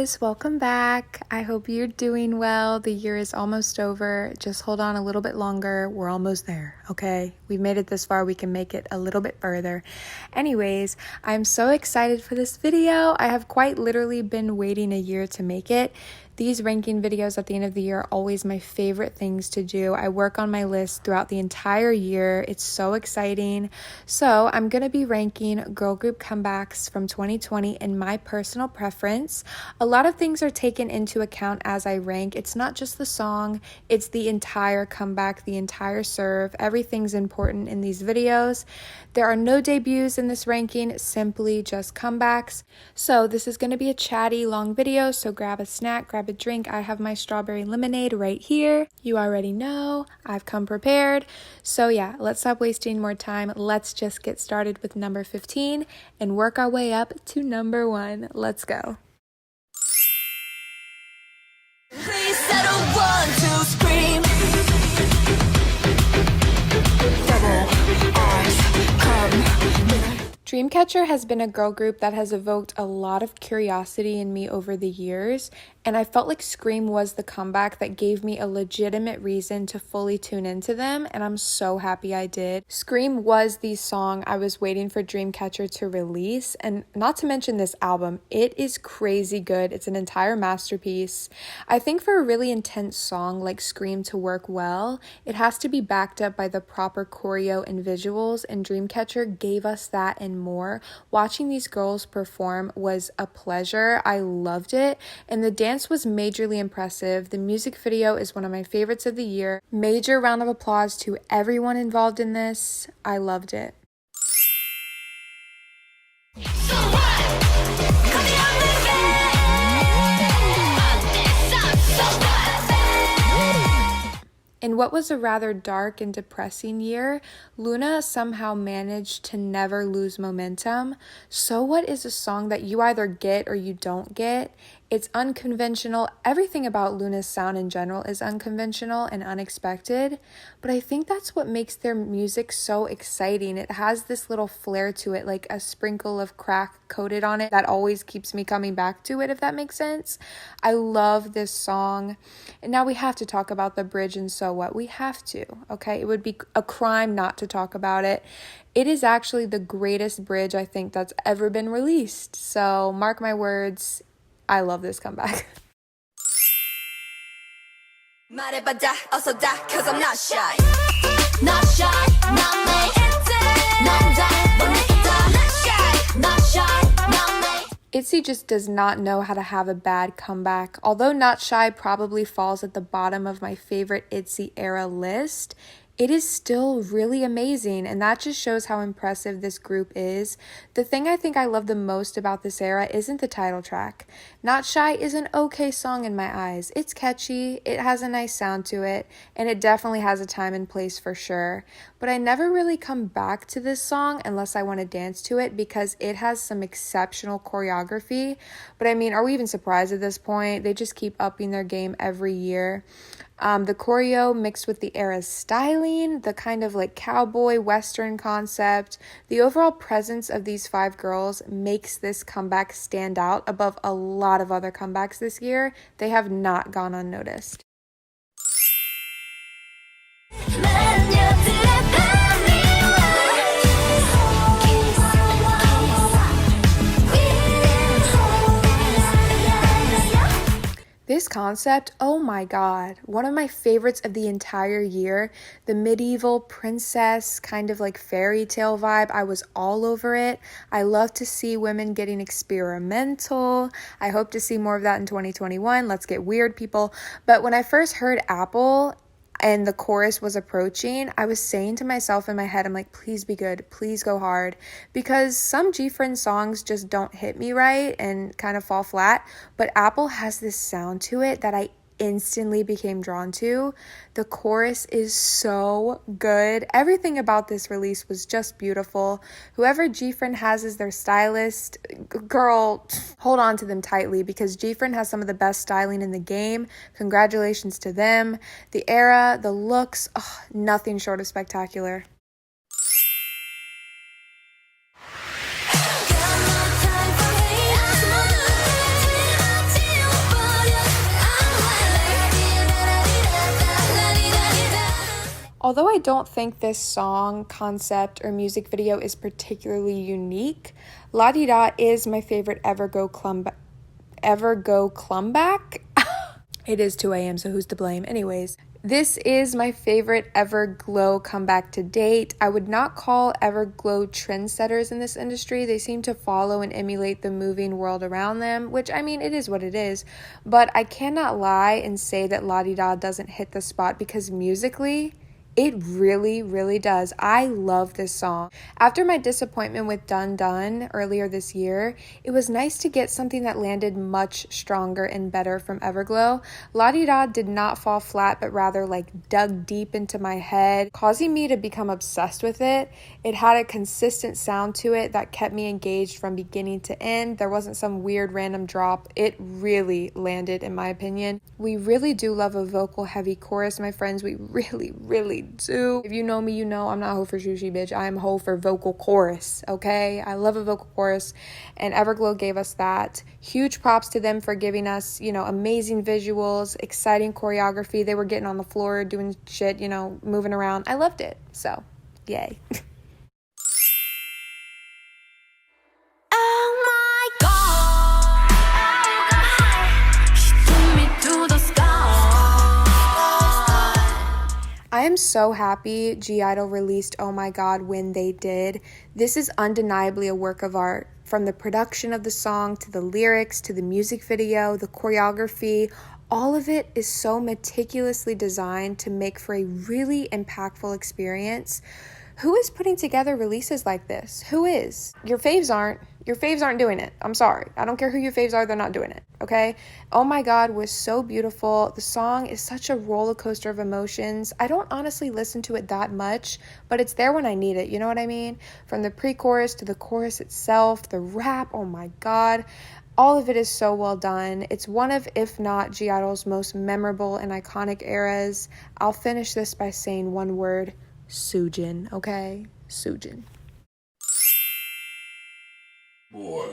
guys, welcome back. I hope you're doing well. The year is almost over. Just hold on a little bit longer. We're almost there, okay? We've made it this far. We can make it a little bit further. Anyways, I'm so excited for this video. I have quite literally been waiting a year to make it. These ranking videos at the end of the year are always my favorite things to do. I work on my list throughout the entire year. It's so exciting. So I'm going to be ranking girl group comebacks from 2020 in my personal preference. A lot of things are taken into account as I rank. It's not just the song, it's the entire comeback, the entire serve. Everything's important in these videos. There are no debuts in this ranking, simply just comebacks. So this is going to be a chatty long video, so grab a snack, grab a drink. I have my strawberry lemonade right here. You already know I've come prepared. So yeah, let's stop wasting more time. Let's just get started with number 15 and work our way up to number 1. Let's go. Please settle 1, 2, scream. Dreamcatcher has been a girl group that has evoked a lot of curiosity in me over the years, and I felt like Scream was the comeback that gave me a legitimate reason to fully tune into them, and I'm so happy I did. Scream was the song I was waiting for Dreamcatcher to release, and not to mention this album, it is crazy good. It's an entire masterpiece. I think for a really intense song like Scream to work well, it has to be backed up by the proper choreo and visuals, and Dreamcatcher gave us that and more. Watching these girls perform was a pleasure. I loved it, and the dance was majorly impressive. The music video is one of my favorites of the year. Major round of applause to everyone involved in this. I loved it. In what was a rather dark and depressing year, Luna somehow managed to never lose momentum. So What is a song that you either get or you don't get. It's unconventional. Everything about Luna's sound in general is unconventional and unexpected, but I think that's what makes their music so exciting. It has this little flair to it, like a sprinkle of crack coated on it that always keeps me coming back to it, if that makes sense. I love this song. And now we have to talk about the bridge and So What. We have to, okay? It would be a crime not to talk about it. It is actually the greatest bridge I think that's ever been released. So mark my words, I love this comeback. Cause I'm not shy. Not shy, not me. Not shy, not me. Itsy just does not know how to have a bad comeback. Although Not Shy probably falls at the bottom of my favorite Itsy era list, it is still really amazing, and that just shows how impressive this group is. The thing I think I love the most about this era isn't the title track. Not Shy is an okay song in my eyes. It's catchy, it has a nice sound to it, and it definitely has a time and place for sure. But I never really come back to this song unless I want to dance to it because it has some exceptional choreography. But I mean, are we even surprised at this point? They just keep upping their game every year. The choreo mixed with the era's styling, the kind of like cowboy western concept, the overall presence of these 5 girls makes this comeback stand out above a lot of other comebacks this year. They have not gone unnoticed. This concept, oh my god, one of my favorites of the entire year. The medieval princess kind of like fairy tale vibe, I was all over it. I love to see women getting experimental. I hope to see more of that in 2021. Let's get weird, people. But when I first heard Apple and the chorus was approaching, I was saying to myself in my head, I'm like, please be good, please go hard, because some GFRIEND songs just don't hit me right and kind of fall flat, but Apple has this sound to it that I instantly became drawn to. The chorus is so good. Everything about this release was just beautiful. Whoever GFRIEND has as their stylist, girl, hold on to them tightly because GFRIEND has some of the best styling in the game. Congratulations to them. The era, the looks, nothing short of spectacular. Although I don't think this song, concept, or music video is particularly unique, La Di Da is my favorite Ever Go Clumback. It is 2 a.m., so who's to blame? Anyways, this is my favorite Everglow comeback to date. I would not call Everglow trendsetters in this industry. They seem to follow and emulate the moving world around them, which, I mean, it is what it is. But I cannot lie and say that La Di Da doesn't hit the spot, because musically, it really, really does. I love this song. After my disappointment with Dun Dun earlier this year, it was nice to get something that landed much stronger and better from Everglow. La Di Da did not fall flat, but rather dug deep into my head, causing me to become obsessed with it. It had a consistent sound to it that kept me engaged from beginning to end. There wasn't some weird random drop. It really landed, in my opinion. We really do love a vocal heavy chorus, my friends. We really, really do. If you know me, you know I'm not hoeforxuxi, bitch. I am hoe for vocal chorus, okay? I love a vocal chorus, and Everglow gave us that. Huge props to them for giving us, amazing visuals, exciting choreography. They were getting on the floor, doing shit, moving around. I loved it. So, yay. I am so happy G-Idol released Oh My God when they did. This is undeniably a work of art. From the production of the song, to the lyrics, to the music video, the choreography, all of it is so meticulously designed to make for a really impactful experience. Who is putting together releases like this? Who is? Your faves aren't. Your faves aren't doing it. I'm sorry. I don't care who your faves are, they're not doing it, okay? Oh My God was so beautiful. The song is such a roller coaster of emotions. I don't honestly listen to it that much, but it's there when I need it, you know what I mean? From the pre-chorus to the chorus itself, the rap, oh my God. All of it is so well done. It's one of, if not G-Idol's most memorable and iconic eras. I'll finish this by saying one word: Soojin, okay? Soojin. Boy.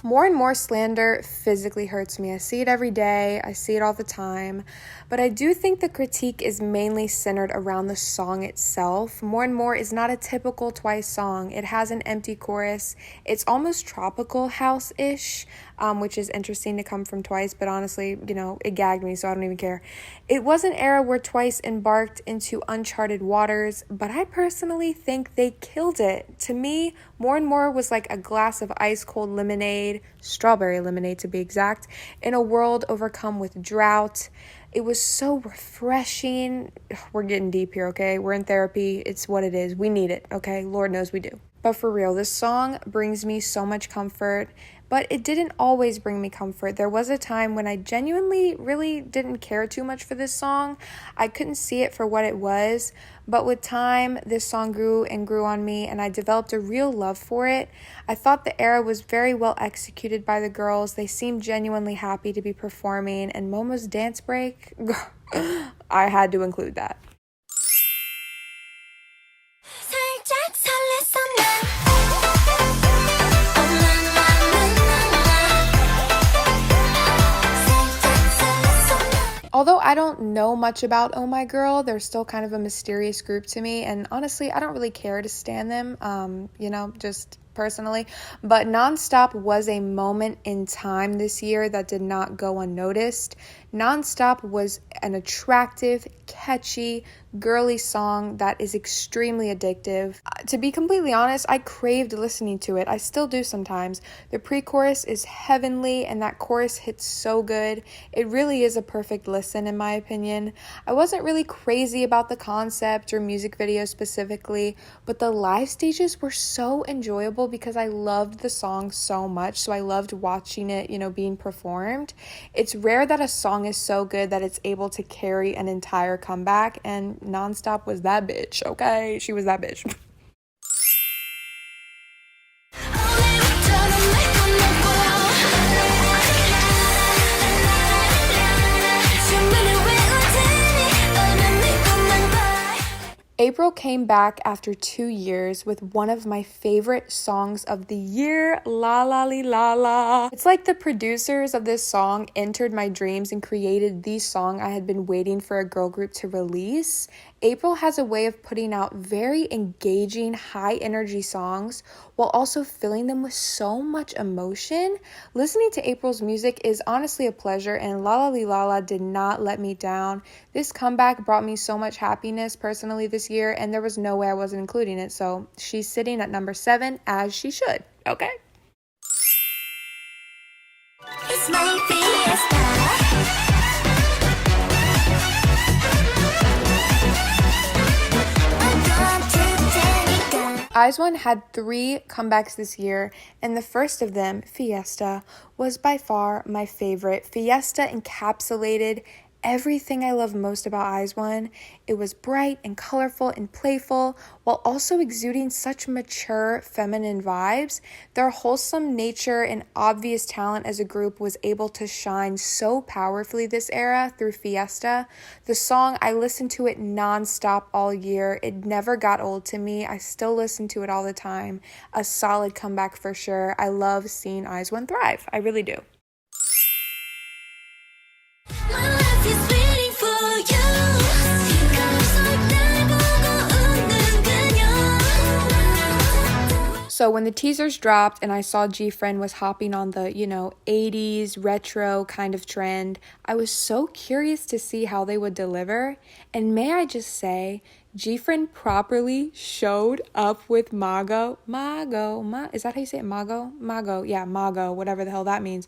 More and more slander physically hurts me. I see it every day. I see it all the time. But I do think the critique is mainly centered around the song itself. More and More is not a typical Twice song. It has an empty chorus. It's almost tropical house-ish, which is interesting to come from Twice, but honestly, it gagged me, so I don't even care. It was an era where Twice embarked into uncharted waters, but I personally think they killed it. To me, More and More was like a glass of ice-cold lemonade, strawberry lemonade to be exact, in a world overcome with drought. It was so refreshing. We're getting deep here, okay? We're in therapy. It's what it is. We need it, okay? Lord knows we do. But for real, this song brings me so much comfort, but it didn't always bring me comfort. There was a time when I genuinely really didn't care too much for this song. I couldn't see it for what it was, but with time, this song grew and grew on me, and I developed a real love for it. I thought the era was very well executed by the girls. They seemed genuinely happy to be performing, and Momo's dance break, I had to include that. Although I don't know much about Oh My Girl, they're still kind of a mysterious group to me, and honestly, I don't really care to stan them, just personally. But Nonstop was a moment in time this year that did not go unnoticed. Nonstop was an attractive, catchy, girly song that is extremely addictive. To be completely honest, I craved listening to it. I still do sometimes. The pre-chorus is heavenly, and that chorus hits so good. It really is a perfect listen, in my opinion. I wasn't really crazy about the concept or music video specifically, but the live stages were so enjoyable because I loved the song so much, so I loved watching it, being performed. It's rare that a song is so good that it's able to carry an entire comeback, and Nonstop was that bitch, okay? She was that bitch. April came back after 2 years with one of my favorite songs of the year, La La Li La La. It's like the producers of this song entered my dreams and created the song I had been waiting for a girl group to release. April has a way of putting out very engaging, high energy songs while also filling them with so much emotion. Listening to April's music is honestly a pleasure, and La La Li La La did not let me down. This comeback brought me so much happiness personally this year, and there was no way I wasn't including it, so she's sitting at number 7 as she should, okay? It's my fiesta. IZ*ONE had 3 comebacks this year, and the first of them, Fiesta, was by far my favorite. Fiesta encapsulated everything I love most about IZ*ONE. It was bright and colorful and playful, while also exuding such mature, feminine vibes. Their wholesome nature and obvious talent as a group was able to shine so powerfully this era through Fiesta. The song, I listened to it nonstop all year. It never got old to me. I still listen to it all the time. A solid comeback for sure. I love seeing IZ*ONE thrive. I really do. So when the teasers dropped and I saw GFRIEND was hopping on the, 80s retro kind of trend, I was so curious to see how they would deliver. And may I just say, GFRIEND properly showed up with Mago. Is that how you say it? Mago, yeah, Mago, whatever the hell that means.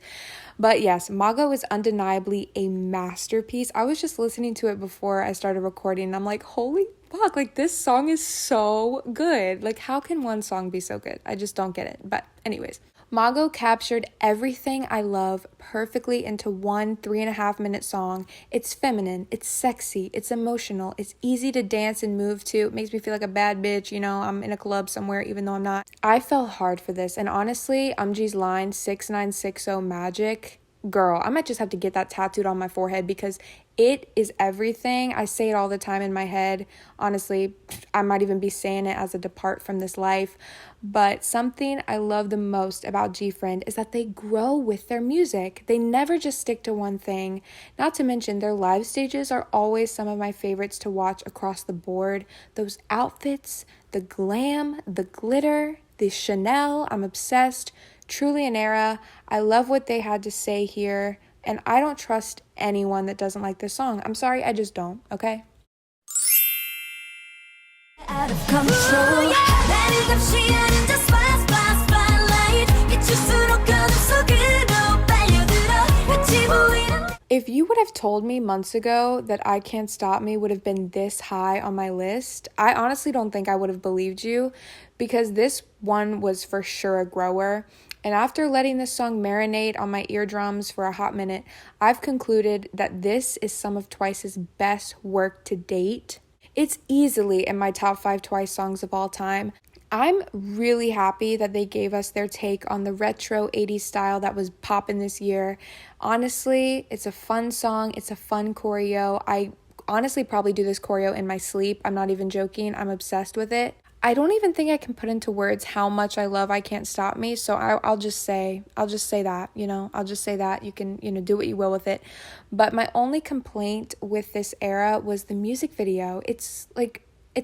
But yes, Mago is undeniably a masterpiece. I was just listening to it before I started recording, and I'm like, holy fuck, like this song is so good. Like, how can one song be so good? I just don't get it. But anyways, Mago captured everything I love perfectly into one 3.5-minute song. It's feminine, it's sexy, it's emotional, it's easy to dance and move to. It makes me feel like a bad bitch, I'm in a club somewhere even though I'm not. I fell hard for this, and honestly, Umji's line 6960 magic, girl, I might just have to get that tattooed on my forehead because it is everything. I say it all the time in my head. Honestly, I might even be saying it as a depart from this life. But something I love the most about GFRIEND is that they grow with their music. They never just stick to one thing. Not to mention, their live stages are always some of my favorites to watch across the board. Those outfits, the glam, the glitter, the Chanel, I'm obsessed. Truly an era. I love what they had to say here. And I don't trust anyone that doesn't like this song. I'm sorry, I just don't, okay? Out of control. If you would have told me months ago that I Can't Stop Me would have been this high on my list, I honestly don't think I would have believed you, because this one was for sure a grower. And after letting this song marinate on my eardrums for a hot minute, I've concluded that this is some of Twice's best work to date. It's easily in my top 5 Twice songs of all time. I'm really happy that they gave us their take on the retro 80s style that was popping this year. Honestly, it's a fun song. It's a fun choreo. I honestly probably do this choreo in my sleep. I'm not even joking. I'm obsessed with it. I don't even think I can put into words how much I love I Can't Stop Me, so I'll just say that, I'll just say that. You can, do what you will with it. But my only complaint with this era was the music video. It's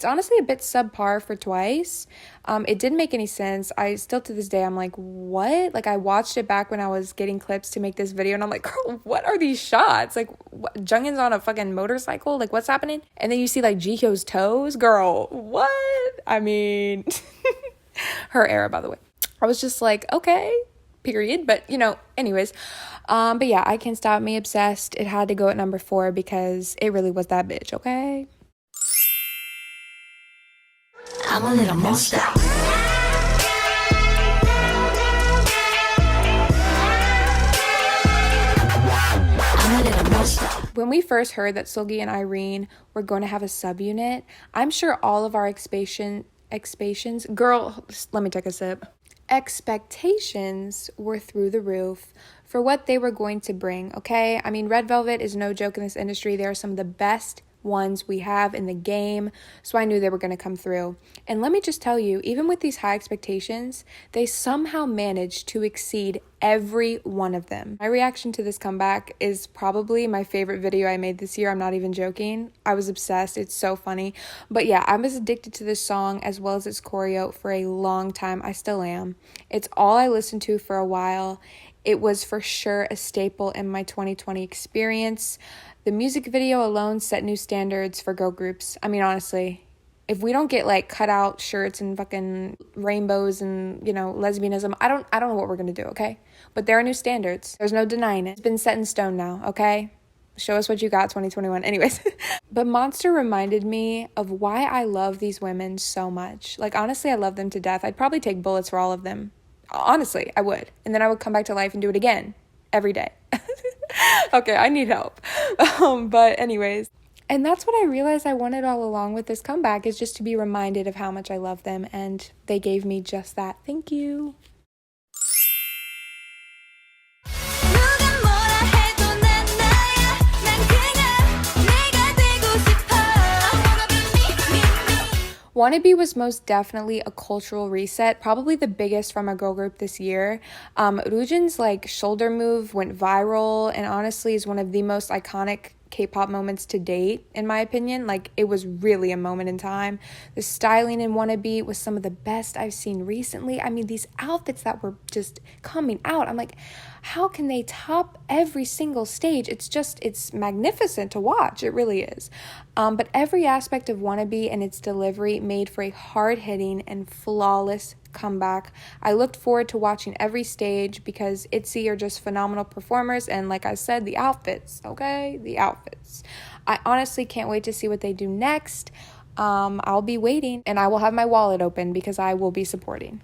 honestly a bit subpar for Twice. It didn't make any sense. I still to this day, I'm like, what? Like, I watched it back when I was getting clips to make this video, and I'm like, girl, what are these shots? Like, Jungin's on a fucking motorcycle? Like, what's happening? And then you see, like, Jihyo's toes? Girl, what? I mean, her era, by the way. I was just like, okay, period. But, anyways. But yeah, I Can't Stop Me, obsessed. It had to go at number 4 because it really was that bitch, okay? I'm a little monster. When we first heard that Seulgi and Irene were going to have a subunit, I'm sure all of our expectations, girl, let me take a sip. Expectations were through the roof for what they were going to bring, okay? I mean, Red Velvet is no joke in this industry. They are some of the best ones we have in the game, so I knew they were going to come through. And let me just tell you, even with these high expectations, they somehow managed to exceed every one of them. My reaction to this comeback is probably my favorite video I made this year. I'm not even joking. I was obsessed. It's so funny. But yeah, I was addicted to this song as well as its choreo for a long time. I still am. It's all I listened to for a while. It was for sure a staple in my 2020 experience. The music video alone set new standards for girl groups. I mean, honestly, if we don't get like cutout shirts and fucking rainbows and, you know, lesbianism, I don't know what we're going to do, okay? But there are new standards. There's no denying it. It's been set in stone now, okay? Show us what you got, 2021. Anyways. But Monster reminded me of why I love these women so much. Like, honestly, I love them to death. I'd probably take bullets for all of them. Honestly, I would. And then I would come back to life and do it again every day. Okay, I need help. But anyways. And that's what I realized I wanted all along with this comeback, is just to be reminded of how much I love them. And they gave me just that. Thank you. Wannabe was most definitely a cultural reset, probably the biggest from a girl group this year. Ryujin's like shoulder move went viral and honestly is one of the most iconic K-pop moments to date, in my opinion. Like, it was really a moment in time. The styling in Wannabe was some of the best I've seen recently. I mean, these outfits that were just coming out, I'm like, how can they top every single stage? It's magnificent to watch. It really is. But every aspect of Wannabe and its delivery made for a hard-hitting and flawless comeback. I looked forward to watching every stage because itsy are just phenomenal performers, and like I said, the outfits, okay? The outfits. I honestly can't wait to see what they do next. I'll be waiting, and I will have my wallet open because I will be supporting.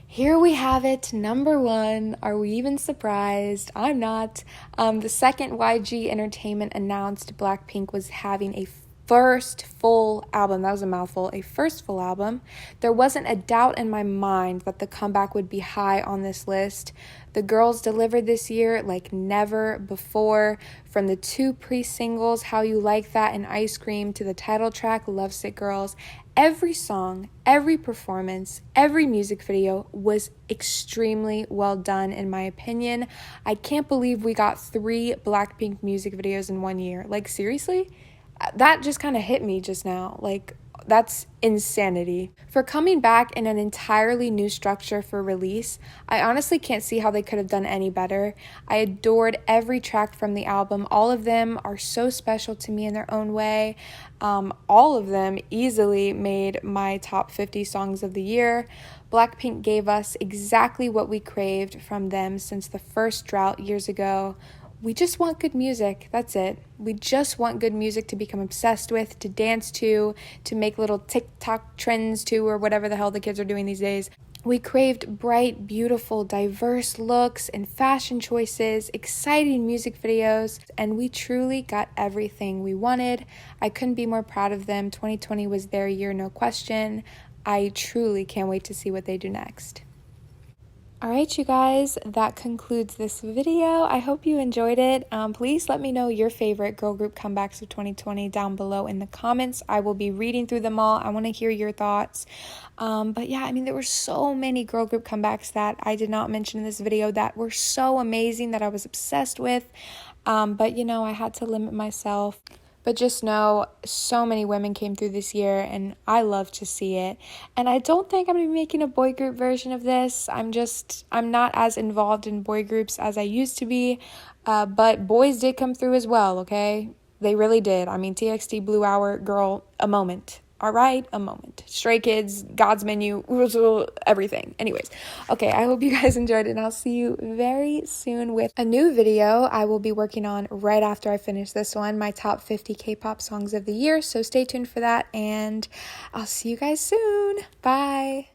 Here we have it, number one. Are we even surprised? I'm not. The second YG Entertainment announced BLACKPINK was having a first full album. That was a mouthful. A first full album. There wasn't a doubt in my mind that the comeback would be high on this list. The girls delivered this year like never before. From the two pre-singles, How You Like That and Ice Cream, to the title track, Lovesick Girls, every song, every performance, every music video was extremely well done, in my opinion. I can't believe we got 3 BLACKPINK music videos in 1 year. Like, seriously? That just kind of hit me just now. Like, that's insanity. For coming back in an entirely new structure for release, I honestly can't see how they could have done any better. I adored every track from the album. All of them are so special to me in their own way. All of them easily made my top 50 songs of the year. BLACKPINK gave us exactly what we craved from them since the first drought years ago. We just want good music. That's it. We just want good music to become obsessed with, to dance to make little TikTok trends to, or whatever the hell the kids are doing these days. We craved bright, beautiful, diverse looks and fashion choices, exciting music videos, and we truly got everything we wanted. I couldn't be more proud of them. 2020 was their year, no question. I truly can't wait to see what they do next. All right, you guys, that concludes this video. I hope you enjoyed it. Please let me know your favorite girl group comebacks of 2020 down below in the comments. I will be reading through them all. I want to hear your thoughts. But yeah, I mean, there were so many girl group comebacks that I did not mention in this video that were so amazing that I was obsessed with. But you know, I had to limit myself. But just know, so many women came through this year, and I love to see it. And I don't think I'm going to be making a boy group version of this. I'm not as involved in boy groups as I used to be. But boys did come through as well, okay? They really did. I mean, TXT, Blue Hour, girl, a moment. All right, a moment. Stray Kids, God's Menu, everything. Anyways, okay, I hope you guys enjoyed it, and I'll see you very soon with a new video I will be working on right after I finish this one, my top 50 K-pop songs of the year. So stay tuned for that, and I'll see you guys soon. Bye.